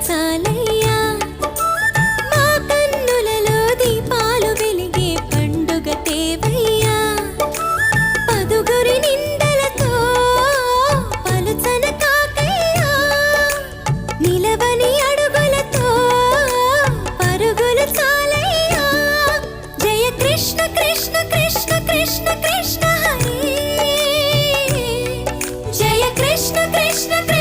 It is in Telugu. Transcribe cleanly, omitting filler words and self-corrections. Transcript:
చాలయ్యా మా కన్నులలో దీపాలు వెలిగే పండుగ తేవయ్యా పదుగురి నిందలతో పలుచన కాకయ్యా నిలవని అడుగులతో పరుగులు చాలయ్యా జయ కృష్ణ కృష్ణ కృష్ణ కృష్ణ కృష్ణ హరే జయ కృష్ణ కృష్ణ కృష్ణ